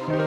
Welcome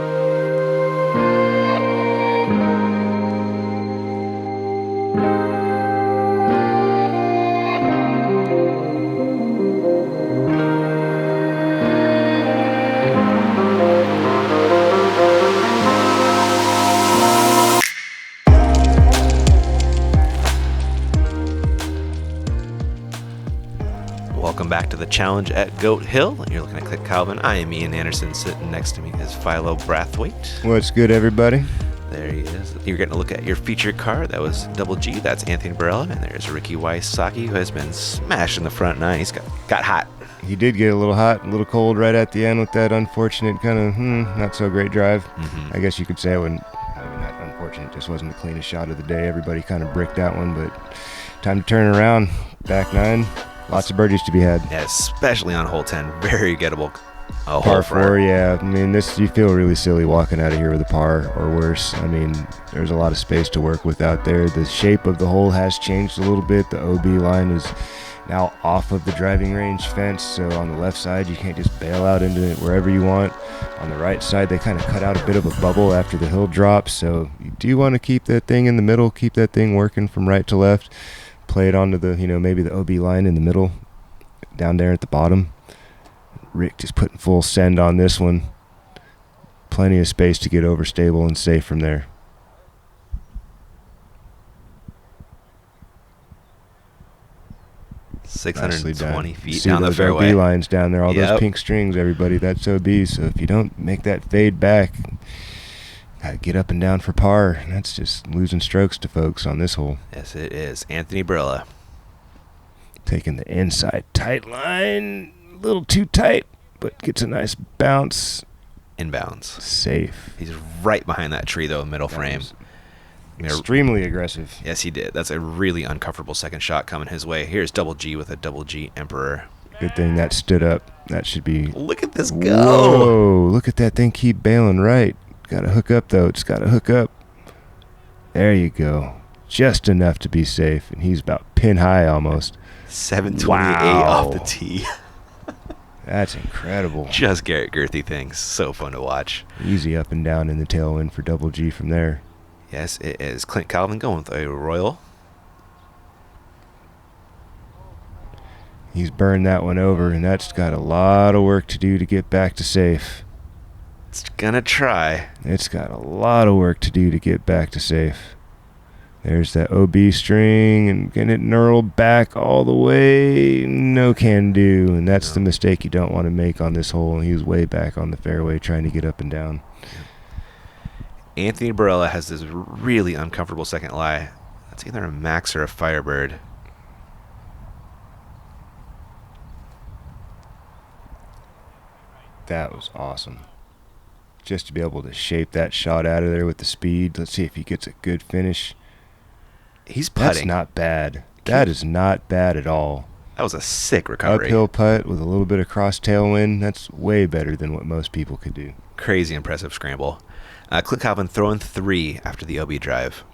back to the challenge at Goat Hill. You're looking at Clint Calvin. I am Ian Anderson. Sitting next to me is Philo Brathwaite. What's good, everybody? There he is. You're getting a look at your featured car. That was Double G. That's Anthony Barela. And there's Ricky Wysocki, who has been smashing the front nine. He's got hot. He did get a little hot, a little cold right at the end with that unfortunate kind of not so great drive. Mm-hmm. I guess you could say it wasn't, maybe not unfortunate, just wasn't the cleanest shot of the day. Everybody kind of bricked that one, but time to turn it around. Back nine. Lots of birdies to be had. Yeah, especially on hole 10. Very gettable. Par 4, yeah. I mean, you feel really silly walking out of here with a par or worse. I mean, there's a lot of space to work with out there. The shape of the hole has changed a little bit. The OB line is now off of the driving range fence, so on the left side, you can't just bail out into it wherever you want. On the right side, they kind of cut out a bit of a bubble after the hill drops, so you do want to keep that thing in the middle, keep that thing working from right to left. Play it onto the, maybe the OB line in the middle, down there at the bottom. Rick just putting full send on this one. Plenty of space to get over stable and safe from there. .620 feet See down the fairway. OB lines down there, all Yep. those pink strings, everybody. That's OB. So if you don't make that fade back, gotta get up and down for par. That's just losing strokes to folks on this hole. Yes, it is. Anthony Barela. Taking the inside tight line. A little too tight, but gets a nice bounce. Inbounds. Safe. He's right behind that tree, though, middle frame. Extremely aggressive. Yes, he did. That's a really uncomfortable second shot coming his way. Here's Double G with a Double G Emperor. Good thing that stood up. That should be... Look at this go. Whoa, look at that thing keep bailing right. Got to hook up, though. It's got to hook up. There you go. Just enough to be safe, and he's about pin high almost. 728 off the tee. That's incredible. Just Garrett Gurthie things. So fun to watch. Easy up and down in the tailwind for Double G from there. Yes, it is. Clint Calvin going with a Royal. He's burned that one over, and that's got a lot of work to do to get back to safe. It's gonna try. It's got a lot of work to do to get back to safe. There's that OB string, and getting it knurled back all the way. No can do, and that's the mistake you don't want to make on this hole. He was way back on the fairway trying to get up and down. Anthony Barela has this really uncomfortable second lie. That's either a Max or a Firebird. That was awesome. Just to be able to shape that shot out of there with the speed. Let's see if he gets a good finish. He's putting. That's not bad. That is not bad at all. That was a sick recovery. Uphill putt with a little bit of cross tailwind. That's way better than what most people could do. Crazy impressive scramble. Clint Calvin throwing 3 after the OB drive.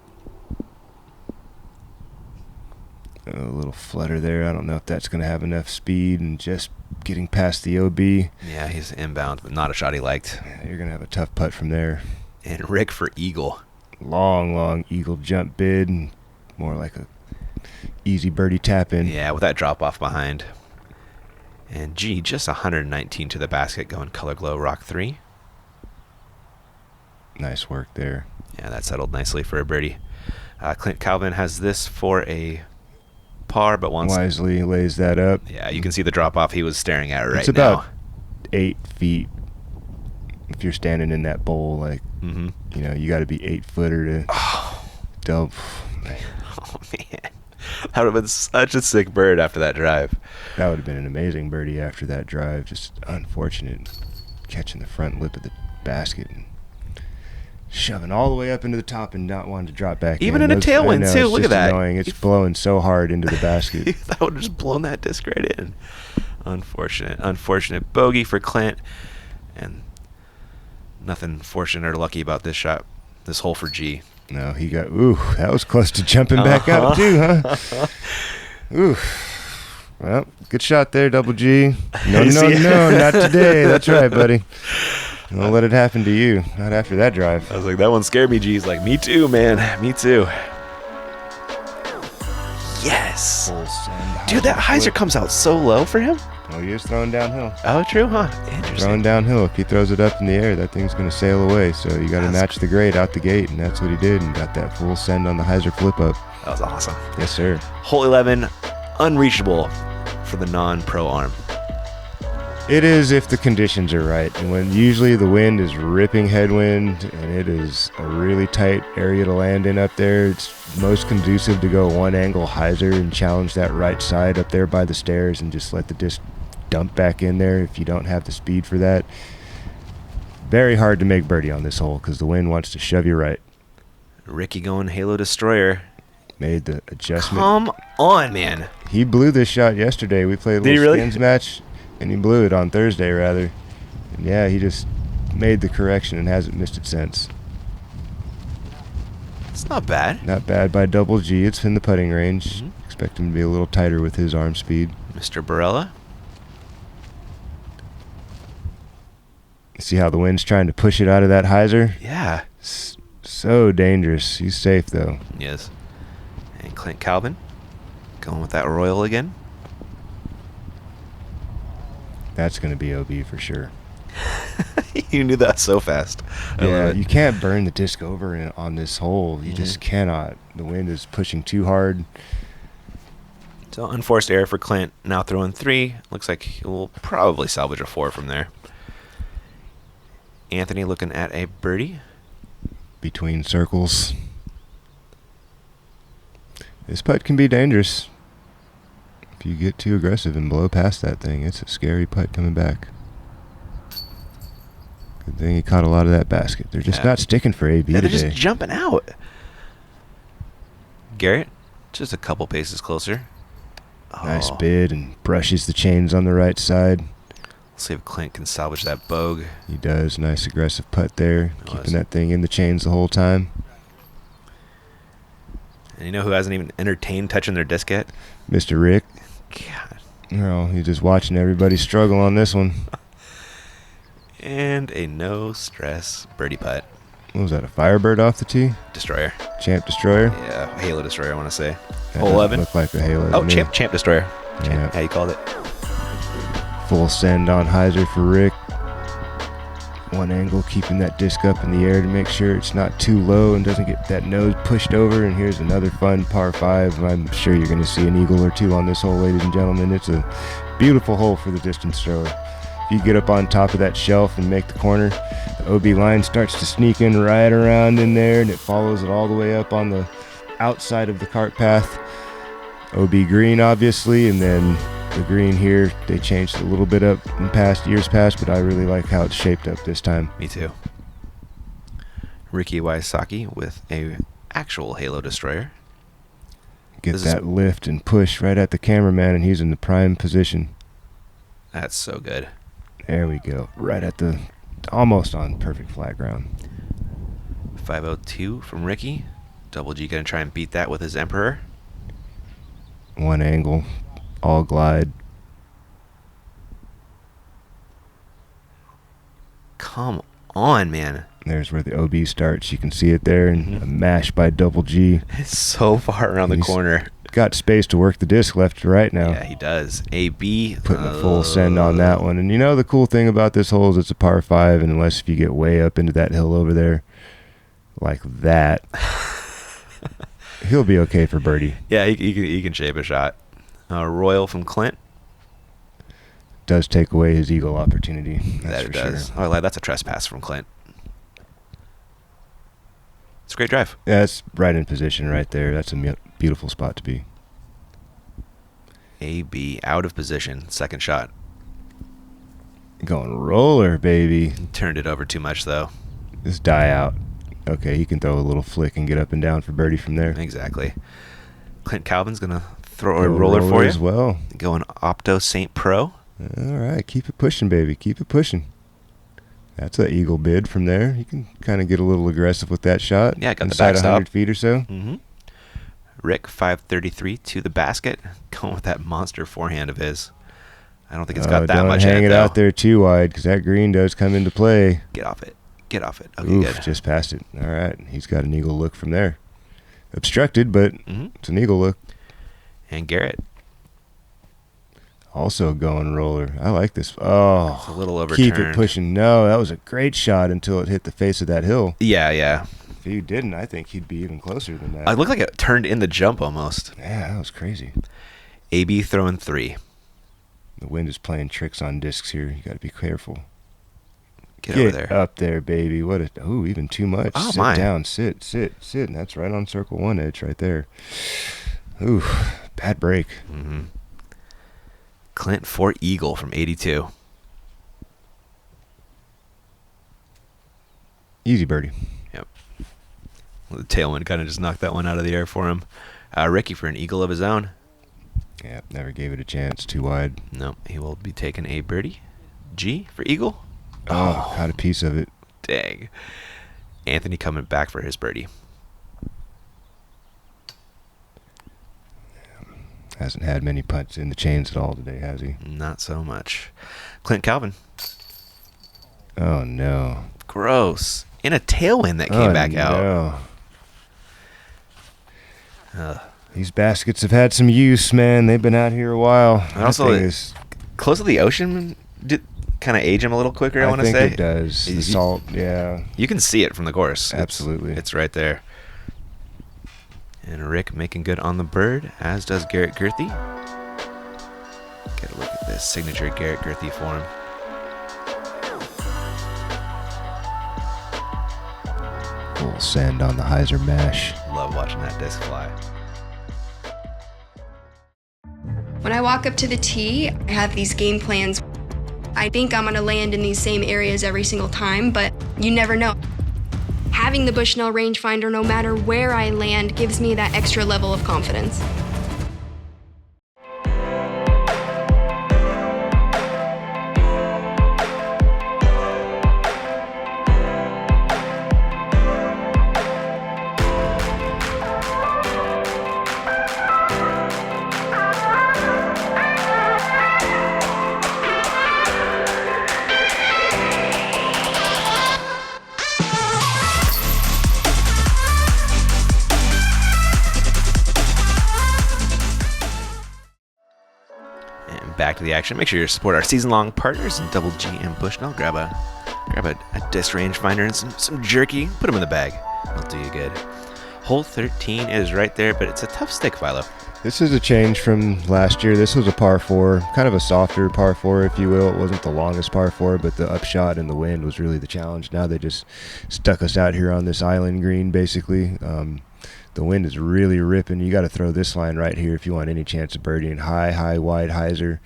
A little flutter there. I don't know if that's going to have enough speed, and just getting past the OB. Yeah, he's inbound, but not a shot he liked. You're going to have a tough putt from there. And Rick for eagle. Long eagle jump bid, and more like a easy birdie tap in. Yeah, with that drop off behind. And G, just 119 to the basket, going Color Glow Rock 3. Nice work there. Yeah, that settled nicely for a birdie. Clint Calvin has this for a par, but once wisely lays that up. Yeah, you can see the drop off he was staring at right now. It's about 8 feet. If you're standing in that bowl, like, you got to be 8-footer to delve. Oh, man. That would have been such a sick bird after that drive. That would have been an amazing birdie after that drive. Just unfortunate catching the front lip of the basket and shoving all the way up into the top and not wanting to drop back even in a tailwind, too. Look at that. Annoying. It's blowing so hard into the basket. That would have just blown that disc right in. Unfortunate bogey for Clint. And nothing fortunate or lucky about this shot, this hole for G. No, he got, that was close to jumping back up too, huh? Well, good shot there, Double G. No, not today. That's right, buddy. Don't let it happen to you. Not after that drive. I was like, that one scared me, G. He's like, me too, man. Me too. Yes. Full send. Dude, that hyzer flip. comes out so low for him. Oh, he is throwing downhill. Oh, true, huh? Interesting. Throwing downhill. If he throws it up in the air, that thing's going to sail away. So you got to match the grade out the gate, and that's what he did, and got that full send on the hyzer flip up. That was awesome. Yes, sir. Hole 11, unreachable for the non-pro arm. It is if the conditions are right, and when usually the wind is ripping headwind and it is a really tight area to land in up there, it's most conducive to go one angle hyzer and challenge that right side up there by the stairs and just let the disc dump back in there if you don't have the speed for that. Very hard to make birdie on this hole because the wind wants to shove you right. Ricky going Halo Destroyer. Made the adjustment. Come on, man. He blew this shot yesterday. We played a Did he little really? skins match, and he blew it on Thursday, rather. And yeah, he just made the correction and hasn't missed it since. It's not bad. Not bad by Double G. It's in the putting range. Mhm. Expect him to be a little tighter with his arm speed. Mr. Barela. See how the wind's trying to push it out of that hyzer? Yeah. So dangerous. He's safe, though. Yes. And Clint Calvin going with that Royal again. That's going to be OB for sure. You knew that so fast. I love Yeah, it. you can't burn the disc over on this hole. You just cannot. The wind is pushing too hard. So unforced error for Clint. Now throwing 3. Looks like he will probably salvage a 4 from there. Anthony looking at a birdie. Between circles. This putt can be dangerous. If you get too aggressive and blow past that thing, it's a scary putt coming back. Good thing he caught a lot of that basket. They're just not sticking for AB Yeah, they're today. just jumping out. Garrett, just a couple paces closer. Nice Oh, bid and brushes the chains on the right side. Let's see if Clint can salvage that bogue. He does. Nice aggressive putt there. Nice. Keeping that thing in the chains the whole time. And you know who hasn't even entertained touching their disc yet? Mr. Rick. God. Oh, he's just watching everybody struggle on this one. And a no stress birdie putt. What was that, a Firebird off the tee? Destroyer. Champ Destroyer? Yeah, Halo Destroyer, I want to say. That Hole doesn't 11. look like a Halo Oh, to me. Champ Destroyer. Yeah. How you called it? Full send on hyzer for Rick. One angle, keeping that disc up in the air to make sure it's not too low and doesn't get that nose pushed over. And here's another fun par 5. I'm sure you're going to see an eagle or two on this hole, ladies and gentlemen. It's a beautiful hole for the distance thrower. If you get up on top of that shelf and make the corner, the OB line starts to sneak in right around in there, and it follows it all the way up on the outside of the cart path. OB green, obviously, and then the green here, they changed it a little bit up in years past, but I really like how it's shaped up this time. Me too. Ricky Wysocki with a actual Halo Destroyer. Get This is- that lift and push right at the cameraman, and he's in the prime position. That's so good. There we go. Right at the, almost on perfect flat ground. 502 from Ricky. Double G gonna try and beat that with his Emperor. One angle, all glide. Come on, man. There's where the OB starts. You can see it there, and a mash by Double G. It's so far around the He's corner. Got space to work the disc left to right now. Yeah, he does. AB. Putting a full send on that one. And you know the cool thing about this hole is it's a par 5, and unless if you get way up into that hill over there like that, he'll be okay for birdie. Yeah, he can shape a shot. Royal from Clint. Does take away his eagle opportunity. That's That for it does. sure. Oh, that's a trespass from Clint. It's a great drive. Yeah, it's right in position right there. That's a beautiful spot to be. AB out of position. Second shot. Going roller, baby. Turned it over too much, though. Just die out. Okay, he can throw a little flick and get up and down for birdie from there. Exactly. Clint Calvin's going to throw a Go roller for you. as well. Going Opto St. Pro. All right, keep it pushing, baby. Keep it pushing. That's an eagle bid from there. You can kind of get a little aggressive with that shot. Yeah, got the inside backstop. 100 feet or so. Mm-hmm. Rick, 533 to the basket. Going with that monster forehand of his. I don't think it's got that don't much hang in it, it though. out there too wide because that green does come into play. Get off it. Get off it. Okay, Oof, good. just past it. All right. He's got an eagle look from there. Obstructed, but it's an eagle look. And Garrett. Also going roller. I like this. Oh, It's a little overturned. keep it pushing. No, that was a great shot until it hit the face of that hill. Yeah. If he didn't, I think he'd be even closer than that. It looked like it turned in the jump almost. Yeah, that was crazy. AB throwing 3. The wind is playing tricks on discs here. You got to be careful. Get over there. Up there, baby. Even too much. Oh, sit my. down. Sit. And that's right on circle 1 edge right there. Ooh, bad break. Mm-hmm. Clint for eagle from 82. Easy birdie. Yep. Well, the tailwind kind of just knocked that one out of the air for him. Ricky for an eagle of his own. Yeah, never gave it a chance. Too wide. No, he will be taking a birdie. G for eagle. Oh, caught a piece of it. Dang. Anthony coming back for his birdie. Hasn't had many putts in the chains at all today, has he? Not so much. Clint Calvin. Oh, no. Gross. In a tailwind that came back out. These baskets have had some use, man. They've been out here a while. And also, close to the ocean did kind of age them a little quicker, I want to say. I think it does. The salt, yeah. You can see it from the course. Absolutely. It's right there. And Rick making good on the bird, as does Garrett Gurthie. Get a look at this signature Garrett Gurthie form. Full send on the hyzer mash. Love watching that disc fly. When I walk up to the tee, I have these game plans. I think I'm gonna land in these same areas every single time, but you never know. Having the Bushnell rangefinder, no matter where I land, gives me that extra level of confidence. Back to the action. Make sure you support our season-long partners in Double G and Bushnell. Grab a disc rangefinder and some jerky. Put them in the bag. It'll do you good. Hole 13 is right there, but it's a tough stick, Philo. This is a change from last year. This was a par 4, kind of a softer par 4, if you will. It wasn't the longest par 4, but the upshot and the wind was really the challenge. Now they just stuck us out here on this island green, basically. The wind is really ripping. You got to throw this line right here if you want any chance of birdieing. High, wide hyzer.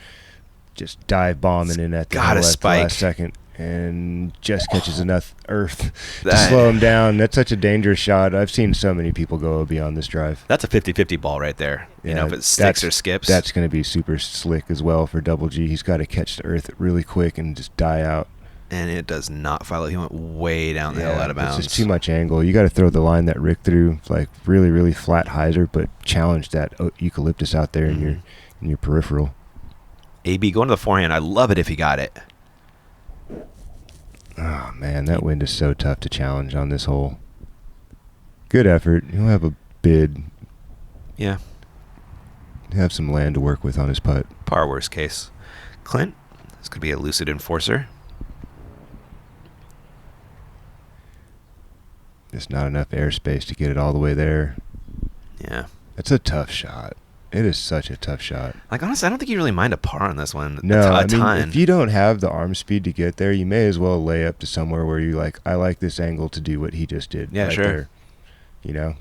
Just dive bombing in at the last second. And just catches enough earth to slow him down. That's such a dangerous shot. I've seen so many people go beyond this drive. That's a 50-50 ball right there. Yeah, you know, if it sticks or skips. That's going to be super slick as well for Double G. He's got to catch the earth really quick and just die out. And it does not follow. He went way down the hill out of bounds. It's just too much angle. You got to throw the line that Rick threw, like really, really flat hyzer, but challenge that eucalyptus out there in your peripheral. AB going to the forehand. I love it if he got it. Oh man, that wind is so tough to challenge on this hole. Good effort. He'll have a bid. Yeah. He'll have some land to work with on his putt. Par worst case. Clint, this could be a lucid enforcer. Just not enough airspace to get it all the way there. Yeah. It's a tough shot. It is such a tough shot. Like, honestly, I don't think you really mind a par on this one. No, I mean, if you don't have the arm speed to get there, you may as well lay up to somewhere where you like, I like this angle to do what he just did. Yeah, right sure. There. You know?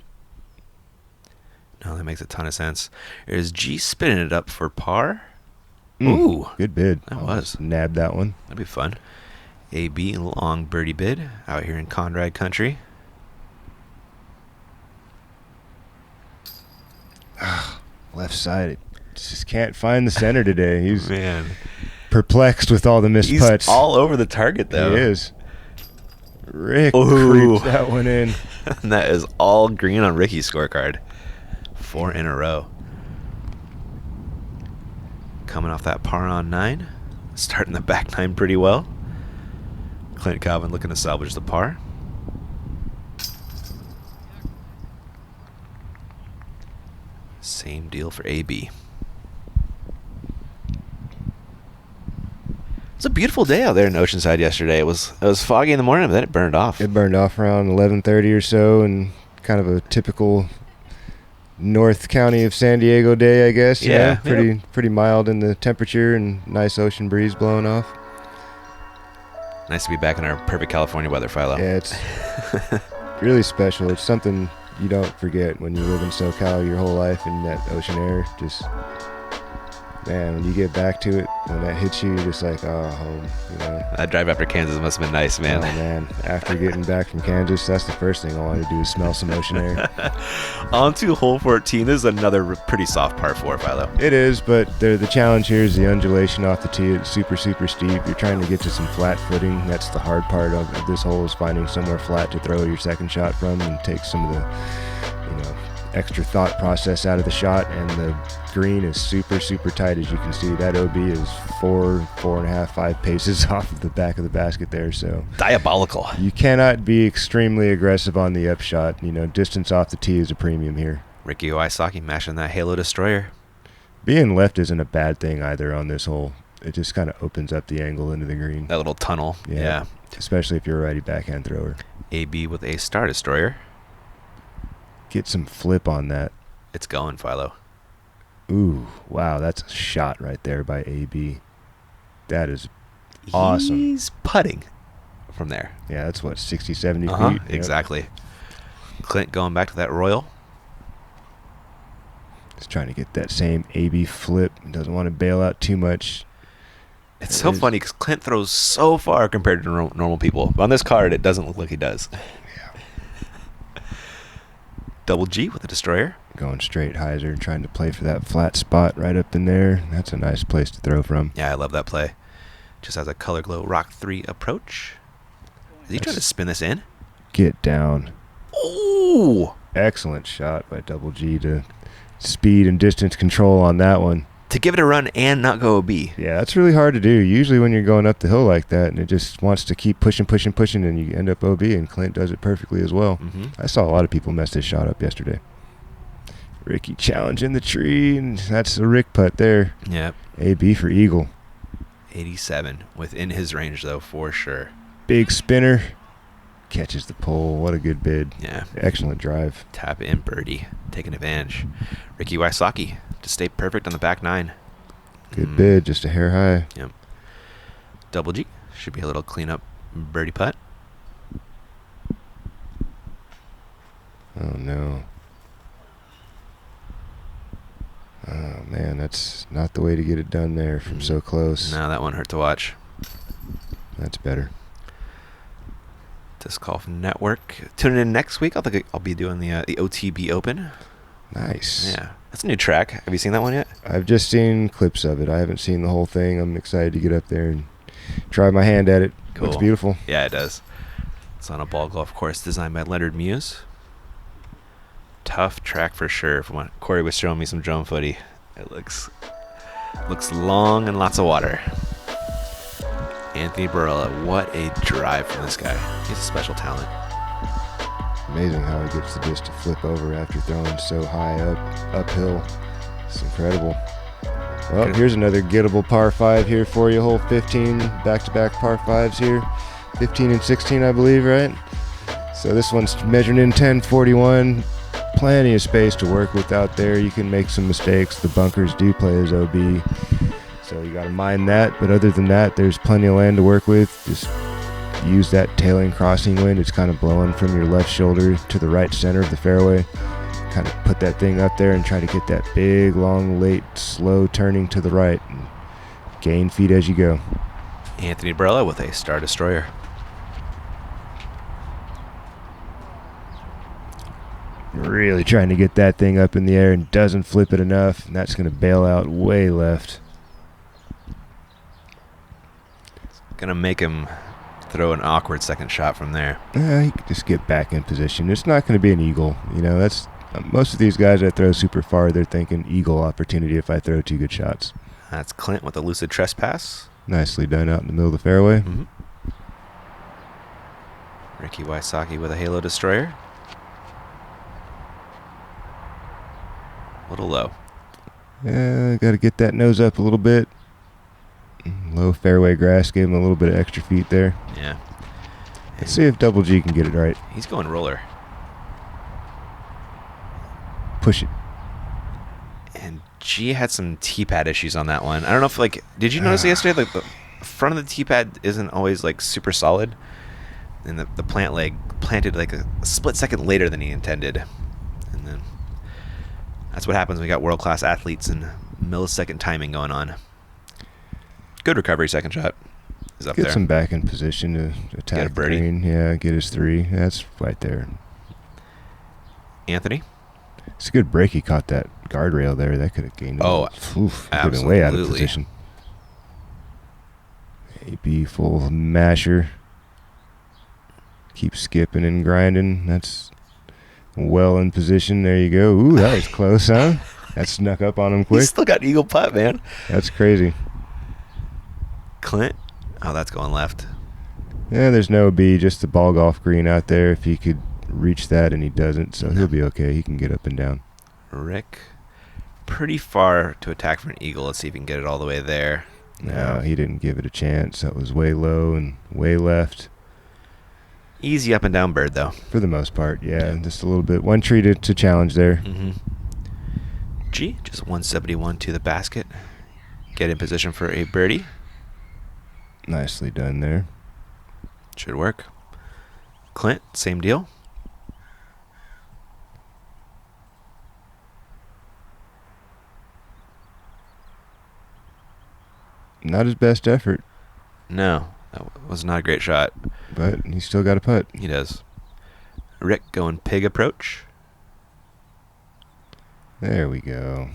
No, that makes a ton of sense. There's G spinning it up for par. Ooh. Good bid. That was. Nabbed that one. That'd be fun. AB, long birdie bid out here in Conrad country. Left side. It just can't find the center today. He's perplexed with all the missed putts. He's all over the target, though. He is. Rick creeps that one in. And that is all green on Ricky's scorecard. 4 in a row. coming off that par on 9. Starting the back 9 pretty well. Clint Calvin looking to salvage the par. Same deal for AB. It's a beautiful day out there in Oceanside yesterday. It was foggy in the morning, but then it burned off. It burned off around 11:30 or so, and kind of a typical North County of San Diego day, I guess. Yeah. Pretty mild in the temperature and nice ocean breeze blowing off. Nice to be back in our perfect California weather, Philo. Yeah, it's really special. It's something you don't forget when you live in SoCal your whole life, and that ocean air just... Man, when you get back to it, when that hits you, you're just like, oh, home, you know. That drive after Kansas must have been nice, man. Oh, man. After getting back from Kansas, that's the first thing I wanted to do is smell some ocean air. On to hole 14. This is another pretty soft par 4, Philo. It is, but the challenge here is the undulation off the tee. It's super, super steep. You're trying to get to some flat footing. That's the hard part of this hole, is finding somewhere flat to throw your second shot from and take some of the, extra thought process out of the shot. And the green is super, super tight, as you can see. That OB is 4.5, 5 paces off of the back of the basket there. So Diabolical. you cannot be extremely aggressive on the upshot. Distance off the tee is a premium here. Ricky Wysocki mashing that Halo Destroyer. Being left isn't a bad thing either on this hole. It just kind of opens up the angle into the green. That little tunnel. Yeah. Especially if you're a righty backhand thrower. AB with a Star Destroyer. Get some flip on that. It's going, Philo. Ooh, wow, that's a shot right there by AB. That is awesome. He's putting from there. Yeah, that's what, 60, 70 feet? Yep. Exactly. Clint going back to that Royal. Just trying to get that same AB flip. Doesn't want to bail out too much. It's so funny because Clint throws so far compared to normal people. But on this card, it doesn't look like he does. Double G with the Destroyer. Going straight hyzer, trying to play for that flat spot right up in there. That's a nice place to throw from. Yeah, I love that play. Just has a Color Glow Rock 3 approach. Is he trying to spin this in? Get down. Ooh! Excellent shot by Double G to speed and distance control on that one. To give it a run and not go OB. Yeah, that's really hard to do. Usually when you're going up the hill like that and it just wants to keep pushing, and you end up OB, and Clint does it perfectly as well. I saw a lot of people mess this shot up yesterday. Ricky challenging the tree, and that's a Rick putt there. Yep. AB for eagle. 87. Within his range, though, for sure. Big spinner. Catches the pole. What a good bid. Yeah. Excellent drive. Tap in birdie. Taking advantage. Ricky Wysocki to stay perfect on the back 9. Good bid. Just a hair high. Yep. Double G. Should be a little cleanup birdie putt. Oh, no. Oh, man. That's not the way to get it done there from so close. No, that one hurt to watch. That's better. Disc Golf Network. Tune in next week. I'll be doing the OTB Open. Nice. Yeah. That's a new track. Have you seen that one yet? I've just seen clips of it. I haven't seen the whole thing. I'm excited to get up there and try my hand at it. Cool. Looks beautiful. Yeah, it does. It's on a ball golf course designed by Leonard Muse. Tough track for sure. From what Corey was showing me some drone footy, it looks long and lots of water. Anthony Barela, what a drive from this guy. He's a special talent. Amazing how he gets the disc to flip over after throwing so high uphill. It's incredible. Well, here's another gettable par 5 here for you. Hole 15, back-to-back par 5s here. 15 and 16, I believe, right? So this one's measuring in 1041. Plenty of space to work with out there. You can make some mistakes. The bunkers do play as OB. So you got to mind that. But other than that, there's plenty of land to work with. Just use that tailing crossing wind. It's kind of blowing from your left shoulder to the right center of the fairway. Kind of put that thing up there and try to get that big, long, late, slow turning to the right. And gain feet as you go. Anthony Barela with a Star Destroyer. Really trying to get that thing up in the air and doesn't flip it enough. And that's going to bail out way left. Gonna make him throw an awkward second shot from there. He could just get back in position. It's not going to be an eagle. That's most of these guys that throw super far, they're thinking eagle opportunity if I throw 2 good shots. That's Clint with a lucid trespass. Nicely done out in the middle of the fairway. Mm-hmm. Ricky Wysocki with a halo destroyer. A little low. Yeah, got to get that nose up a little bit. Low fairway grass gave him a little bit of extra feet there. Yeah. Let's see if Double G can get it right. He's going roller. Push it. And G had some tee pad issues on that one. I don't know if, like, did you notice yesterday, like, the front of the tee pad isn't always, like, super solid? And the plant leg planted, like, a split second later than he intended. And then that's what happens when we got world-class athletes and millisecond timing going on. Good recovery, second shot. Is up Get there. some back in position to attack Get a the birdie. green. Yeah, get his 3. That's right there. Anthony? It's a good break. He caught that guardrail there. That could have gained him. Oh, Oof, could have been way out of absolutely. position. AB full masher. Keep skipping and grinding. That's well in position. There you go. Ooh, that was close, huh? That snuck up on him quick. He's still got eagle putt, man. That's crazy. Clint? Oh, that's going left. Yeah, there's no B, just the ball golf green out there. If he could reach that, and he doesn't, so he'll be okay. He can get up and down. Rick, pretty far to attack for an eagle. Let's see if he can get it all the way there. No, he didn't give it a chance. That was way low and way left. Easy up and down bird, though. For the most part, yeah. Just a little bit. One tree to challenge there. Mm-hmm. G, just 171 to the basket. Get in position for a birdie. Nicely done there. Should work. Clint, same deal. Not his best effort, No, that was not a great shot. but he still got a putt. He does. Rick going pig approach. There we go.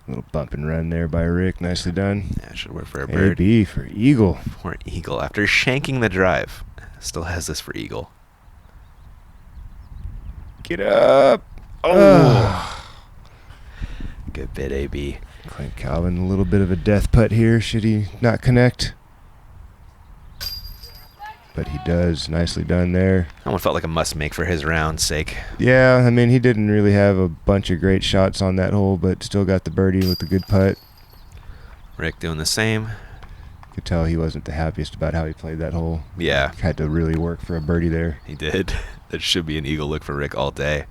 Little bump and run there by Rick. Nicely done. Yeah, should work for a bird. AB for eagle. For eagle after shanking the drive. Still has this for eagle. Get up. Good bit, AB. Clint Calvin, a little bit of a death putt here. Should he not connect? But he does. Nicely done there. That one felt like a must make for his round's sake. Yeah, I mean, he didn't really have a bunch of great shots on that hole, but still got the birdie with a good putt. Rick doing the same. Could tell he wasn't the happiest about how he played that hole. Yeah, Had to really work for a birdie there. he did. That should be an eagle look for Rick all day.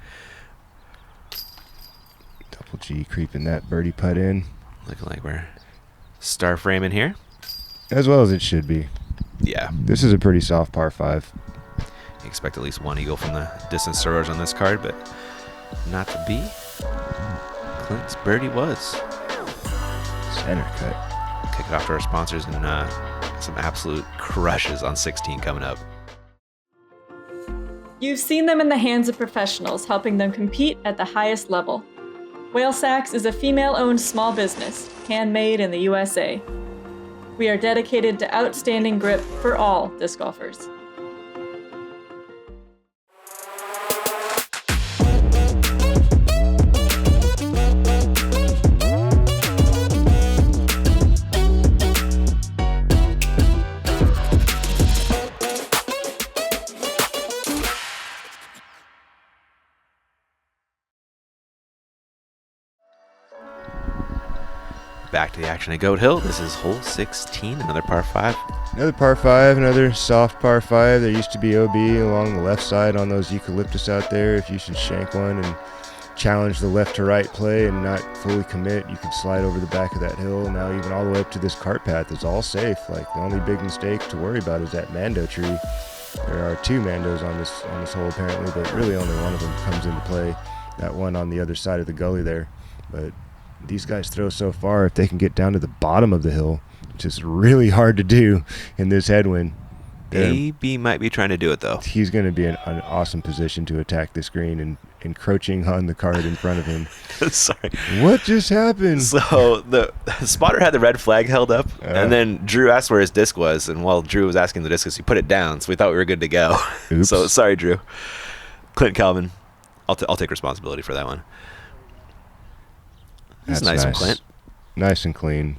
Double G creeping that birdie putt in. Looking like we're star framing here. As well as it should be. Yeah, This is a pretty soft par 5. you expect at least one eagle from the distance throwers on this card, but not to be. Clint's birdie was. Center cut. Kick it off to our sponsors and some absolute crushes on 16 coming up. You've seen them in the hands of professionals, helping them compete at the highest level. Whale Sacks is a female-owned small business, handmade in the USA. We are dedicated to outstanding grip for all disc golfers. Back to the action at Goat Hill. This is hole 16, another par 5. Another par 5, another soft par 5. There used to be OB along the left side on those eucalyptus out there. If you should shank one and challenge the left to right play and not fully commit, you could slide over the back of that hill. Now even all the way up to this cart path is all safe. Like, the only big mistake to worry about is that mando tree. There are 2 mandos on this hole apparently, but really only one of them comes into play. That one on the other side of the gully there. But these guys throw so far, if they can get down to the bottom of the hill, which is really hard to do in this headwind. AB might be trying to do it, though. He's going to be in an awesome position to attack this green and encroaching on the card in front of him. Sorry. What just happened? So the spotter had the red flag held up, and then Drew asked where his disc was, and while Drew was asking the disc, he put it down, so we thought we were good to go. Oops. So sorry, Drew. Clint Calvin, I'll take responsibility for that one. That's nice from Clint. Nice and clean.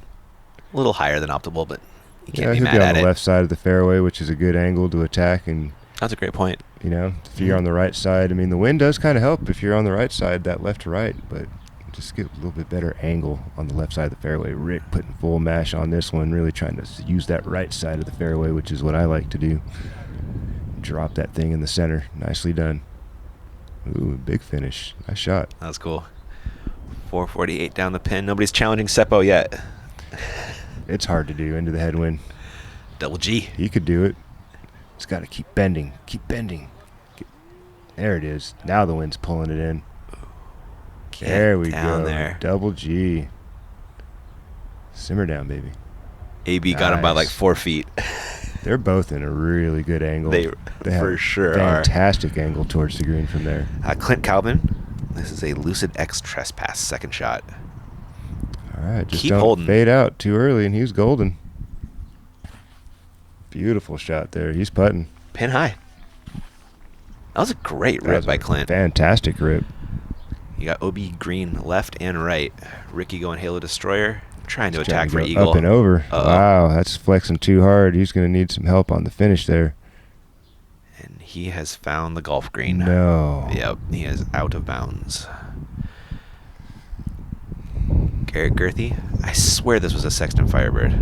A little higher than optimal, but you can't Yeah, be he'll mad be on at the it. left side of the fairway, which is a good angle to attack. And, That's a great point. you know, if you're on the right side, I mean, the wind does kind of help if you're on the right side, that left to right, but just get a little bit better angle on the left side of the fairway. Rick putting full mash on this one, really trying to use that right side of the fairway, which is what I like to do. Drop that thing in the center. Nicely done. Ooh, big finish. Nice shot. That was cool. 448 down the pin. Nobody's challenging Seppo yet. It's hard to do into the headwind. Double G. He could do it. It's got to keep bending. Keep bending. There it is. Now the wind's pulling it in. There we down go. There. Double G. Simmer down, baby. AB got him by like Nice. 4 feet. They're both in a really good angle. They have for sure fantastic angle towards the green from there. Clint Calvin. This is a Lucid X Trespass second shot. All right, just Keep don't holding. fade out too early, and he's golden. Beautiful shot there. He's putting. Pin high. That was a great That rip was by a Clint. Fantastic rip. You got OB green left and right. Ricky going Halo Destroyer. Trying to He's attack trying for to go eagle. up and over. Uh-oh. Wow, that's flexing too hard. He's going to need some help on the finish there. And he has found the golf green. No. Yep, he is out of bounds. Garrett Gurthie. I swear this was a Sexton Firebird.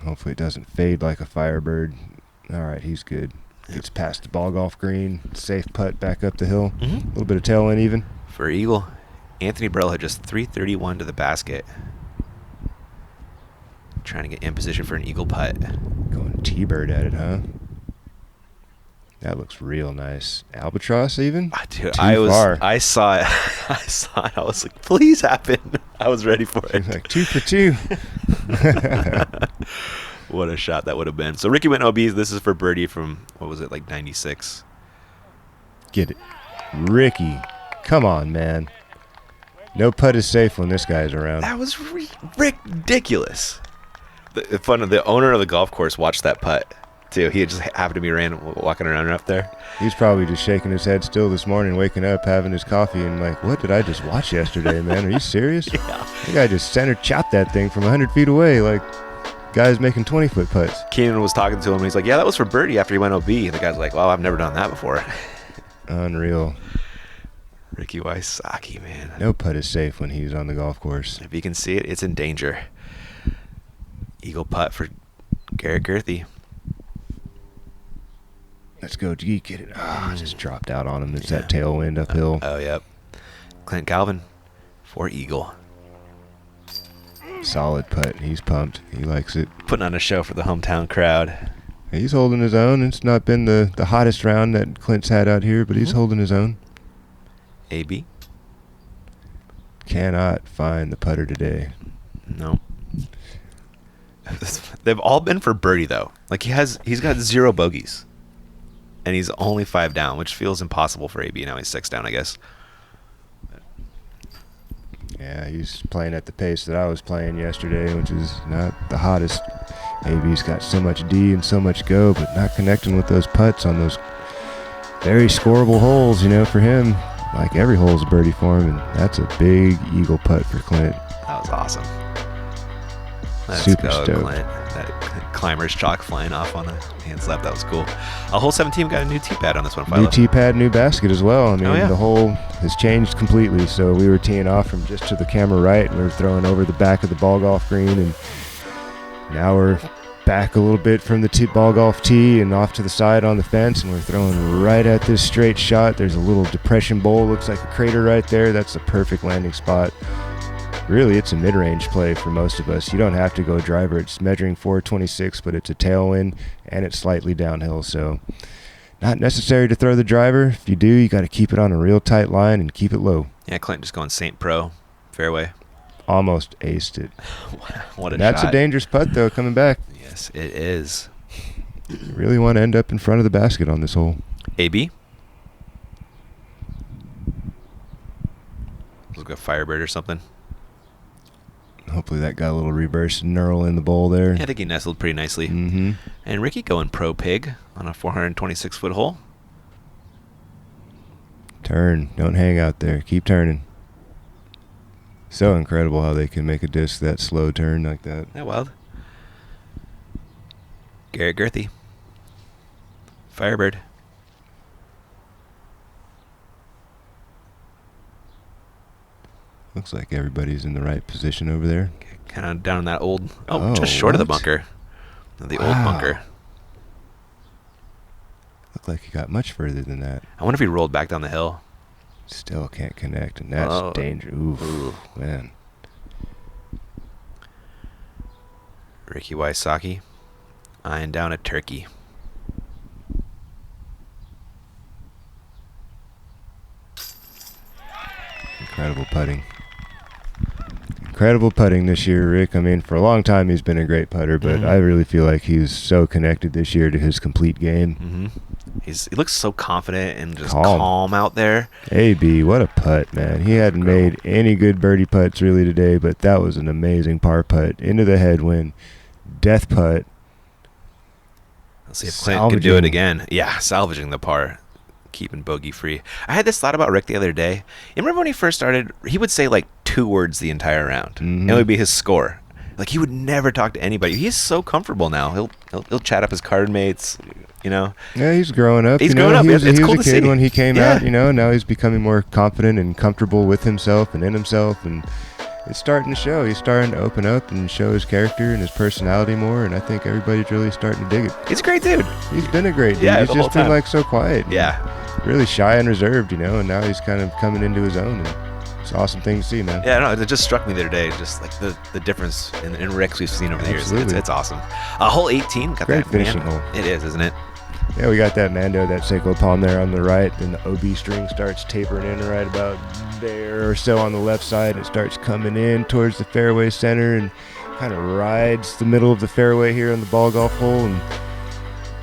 Hopefully it doesn't fade like a Firebird. All right, he's good. Gets past the ball golf green. Safe putt back up the hill. A little bit of tailwind even. For eagle, Anthony Barela had just 331 to the basket. Trying to get in position for an eagle putt. Going T-bird at it, huh? That looks real nice. Albatross even? Dude, Too far. I saw it. I saw it. I was like, please happen. I was ready for it. Like 2 for 2. What a shot that would have been. So Ricky went OBs. This is for birdie from, what was it, like 96. Get it. Ricky. Come on, man. No putt is safe when this guy's around. That was ridiculous. The owner of the golf course watched that putt, too. He just happened to be walking around up there. He's probably just shaking his head still this morning, waking up, having his coffee, and like, what did I just watch yesterday, man? Are you serious? Yeah. The guy just center chopped that thing from 100 feet away, like guys making 20-foot putts. Keenan was talking to him, and he's like, yeah, that was for birdie after he went OB. The guy's like, well, I've never done that before. Unreal. Ricky Wysocki, man. No putt is safe when he's on the golf course. If you can see it, it's in danger. Eagle putt for Garrett Gurthie. Let's go, G. Get it. Just dropped out on him. It's that tailwind uphill. Oh, yep. Clint Calvin for eagle. Solid putt. He's pumped. He likes it. Putting on a show for the hometown crowd. He's holding his own. It's not been the hottest round that Clint's had out here, but he's holding his own. AB? Cannot find the putter today. No. They've all been for birdie, though. Like, he's got 0 bogeys. And he's only 5 down, which feels impossible for AB. Now he's 6 down, I guess. Yeah, he's playing at the pace that I was playing yesterday, which is not the hottest. AB's got so much D and so much go, but not connecting with those putts on those very scoreable holes, you know, for him. Like every hole's a birdie for him, and that's a big eagle putt for Clint. That was awesome. Let's Super go, stoked. Clint. That climber's chalk flying off on the hand slap. That was cool. Hole 17 got a new tee pad on this one, New Philo. tee pad, new basket as well. I mean, yeah. the hole has changed completely. So we were teeing off from just to the camera right, and we were throwing over the back of the ball golf green, and now we're back a little bit from the ball golf tee and off to the side on the fence, and we're throwing right at this straight shot. There's a little depression bowl, looks like a crater right there. That's the perfect landing spot. Really, it's a mid-range play for most of us. You don't have to go driver. It's measuring 426, but it's a tailwind, and it's slightly downhill, so not necessary to throw the driver. If you do, you got to keep it on a real tight line and keep it low. Yeah, Clint just going St. Pro fairway. Almost aced it. What a That's shot. a dangerous putt, though, coming back. Yes, it is. You really want to end up in front of the basket on this hole. AB? Look like a Firebird or something. Hopefully that got a little reverse knurl in the bowl there. Yeah, I think he nestled pretty nicely. Mm-hmm. And Ricky going Pro Pig on a 426-foot hole. Turn. Don't hang out there. Keep turning. So incredible how they can make a disc that slow turn like that. That wild. Garrett Gurthie. Firebird. Looks like everybody's in the right position over there. Kind of down in that old... Oh, just short of the what? bunker. The old Wow. bunker. Looked like he got much further than that. I wonder if he rolled back down the hill. Still can't connect, and that's Oh. dangerous. Oof, man. Ricky Wysocki eyeing down a turkey. Incredible putting. Incredible putting this year, Rick. I mean, for a long time he's been a great putter, but Mhm. I really feel like he's so connected this year to his complete game. Mm-hmm. He looks so confident and just Calm. calm out there. AB, what a putt, man. He hadn't made any good birdie putts really today, but that was an amazing par putt. Into the headwind. Death putt. Let's see if Clint can do it Salvaging. again. Yeah, salvaging the par. Keeping bogey free. I had this thought about Rick the other day. You remember when he first started, he would say like 2 words the entire round. Mhm. It would be his score. Like he would never talk to anybody. He's so comfortable now. He'll chat up his card mates, you know. Yeah, he's growing up. He's you know? growing up. He was, It's he was cool a to kid see. when he came Yeah. out, you know. Now he's becoming more confident and comfortable with himself and in himself, and it's starting to show. He's starting to open up and show his character and his personality more, and I think everybody's really starting to dig it. He's a great dude. He's been a great dude. Yeah, He's the whole just been time. like so quiet. and Yeah. Really shy and reserved, you know, and now he's kind of coming into his own, and it's an awesome thing to see, man. Yeah, no, it just struck me the other day, just like the difference in Ricks we've seen over the years. Absolutely. It's awesome. Hole 18, got Great that finishing man. hole. It is, isn't it? Yeah, we got that Mando, that Seiko palm there on the right, then the OB string starts tapering in right about there or so on the left side. It starts coming in towards the fairway center and kind of rides the middle of the fairway here on the ball golf hole and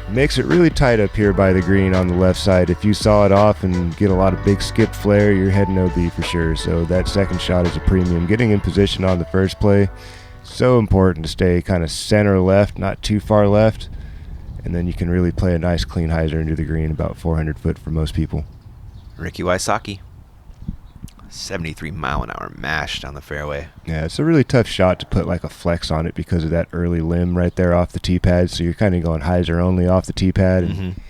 makes it really tight up here by the green on the left side. If you saw it off and get a lot of big skip flare, you're heading OB for sure. So that second shot is a premium. Getting in position on the first play, so important to stay kind of center left, not too far left. And then you can really play a nice clean hyzer into the green, about 400 foot for most people. Ricky Wysocki. 73-mile-an-hour mash down the fairway. Yeah, it's a really tough shot to put like a flex on it because of that early limb right there off the tee pad. So you're kind of going hyzer only off the tee pad, and Mm-hmm.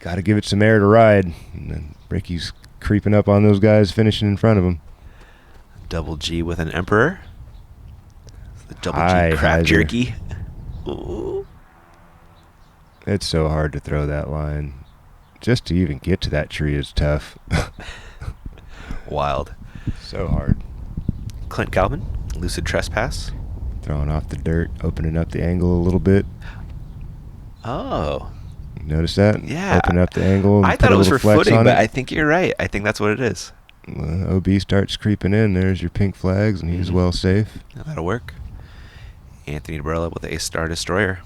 got to give it some air to ride. And then Ricky's creeping up on those guys finishing in front of him. Double G with an Emperor. The double High G crap hyzer. jerky. Ooh. It's so hard to throw that line. Just to even get to that tree is tough. Wild. So hard. Clint Galvin, Lucid Trespass. Throwing off the dirt, opening up the angle a little bit. Oh. Notice that? Yeah. Open up the angle and I put thought a it was little for flex footing, on but it. I think you're right. I think that's what it is. OB starts creeping in. There's your pink flags, and he's Mhm. well safe. Yeah, that'll work. Anthony Barela with a Star Destroyer.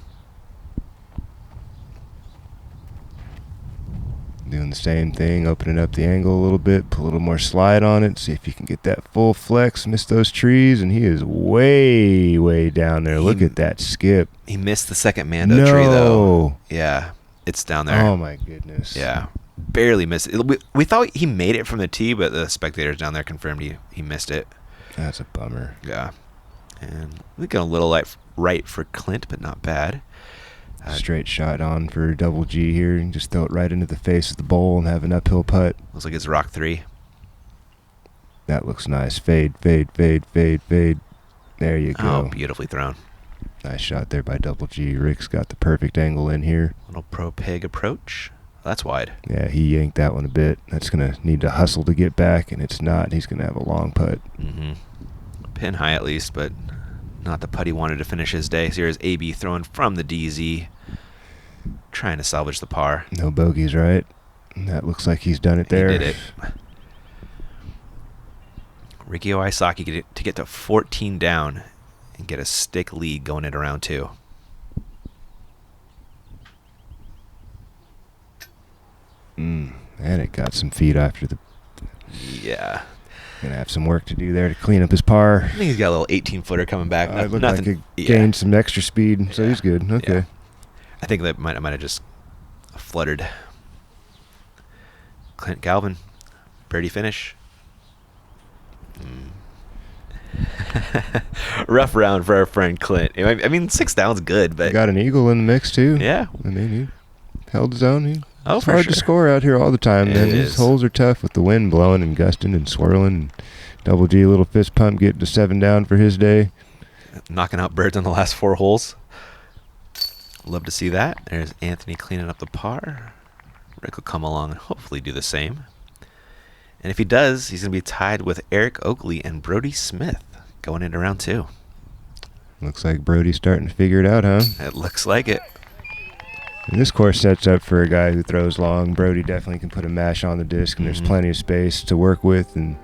Doing the same thing, opening up the angle a little bit, put a little more slide on it, see if you can get that full flex, miss those trees, and he is way, way down there. Look He- at that skip. He missed the second Mando tree, though. Yeah, it's down there. Oh, my goodness. Yeah, barely missed it. We thought he made it from the tee, but the spectators down there confirmed he missed it. That's a bummer. Yeah, and we got a little right for Clint, but not bad. Straight shot on for double G here. You can just throw it right into the face of the bowl and have an uphill putt. Looks like it's rock 3. That looks nice. Fade, fade, fade, fade, fade. There you Oh, go. beautifully thrown. Nice shot there by double G. Rick's got the perfect angle in here. Little pro peg approach. That's wide. Yeah, he yanked that one a bit. That's going to need to hustle to get back, and it's not. He's going to have a long putt. Mm-hmm. Pin high at least, but not the putt he wanted to finish his day. So here's AB throwing from the DZ, trying to salvage the par. No bogeys, right? That looks like he's done it there. He did it. Ricky Wysocki to get to 14 down and get a stick lead going into round 2. And it got some feet after the... Yeah. Gonna have some work to do there to clean up his par. I think he's got a little 18-footer coming back. It looked Nothing. like it Yeah. gained some extra speed, so Yeah. he's good. Okay. Yeah. I think that might have just fluttered. Clint Galvin Birdie finish. Rough round for our friend Clint. I mean, 6 down's good, but Got an eagle in the mix too. yeah. I mean, he held his own. It's For hard sure. to score out here all the time, It man. is. These holes are tough with the wind blowing and gusting and swirling. And Double G, little fist pump, getting to 7 down for his day. Knocking out birds on the last 4 holes. Love to see that. There's Anthony cleaning up the par. Rick will come along and hopefully do the same. And if he does, he's going to be tied with Eric Oakley and Brody Smith going into round 2. Looks like Brody's starting to figure it out, huh? It looks like it. And this course sets up for a guy who throws long. Brody definitely can put a mash on the disc, and there's plenty of space to work with. And,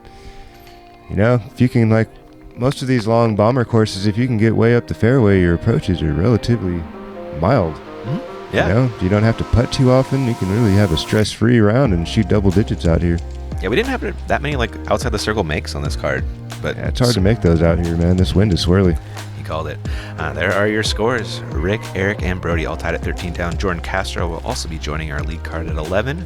you know, if you can, like most of these long bomber courses, if you can get way up the fairway, your approaches are relatively mild. Yeah. You know, you don't have to putt too often. You can really have a stress-free round and shoot double digits out here. Yeah, we didn't have that many like outside the circle makes on this card, but Yeah, it's hard to make those out here, man. This wind is swirly. He called it. There are your scores. Rick, Eric, and Brody all tied at 13 down. Jordan Castro will also be joining our lead card at 11.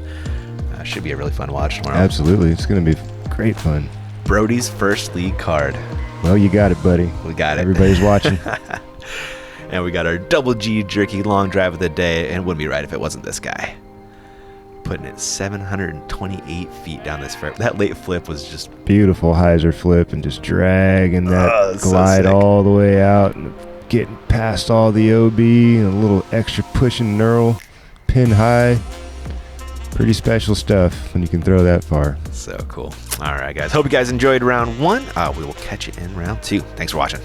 Should be a really fun watch tomorrow. Absolutely. It's going to be great fun. Brody's first lead card. Well, you got it, buddy. We got it. Everybody's watching. And we got our Double G jerky long drive of the day, and it wouldn't be right if it wasn't this guy. Putting it 728 feet down this fairway. That late flip was just Beautiful hyzer flip and just dragging that that's so glide sick. all the way out and getting past all the OB and a little extra push and knurl, pin high. Pretty special stuff when you can throw that far. so cool. All right, guys. Hope you guys enjoyed round 1. We will catch you in round 2. Thanks for watching.